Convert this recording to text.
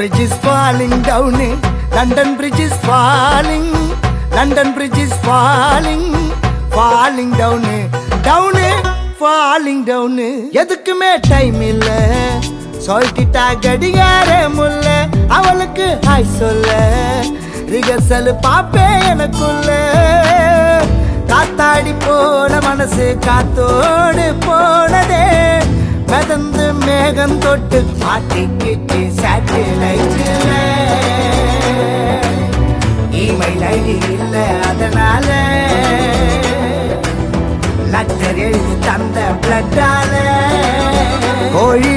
bridge is falling down. London bridge is falling. London bridge is falling. Falling down. Down. Falling down. எதுக்குமே time இல்ல சொல்லிட்டா கடிகார முல்ல அவளுக்கு ஹாய் சொல்ல ரிகர்சல் பாப்பே எனக்குள்ள காத்தாடி போன மனசு காத்தோடு போனதே மிதந்து மேகம் தொட்டு மாட்டிக்கிட்டு சேட்டலைட்ல இமெயில் ஐடி இல்ல அதனால லெட்டர் எழுதி தந்த பிளட்டால கோழி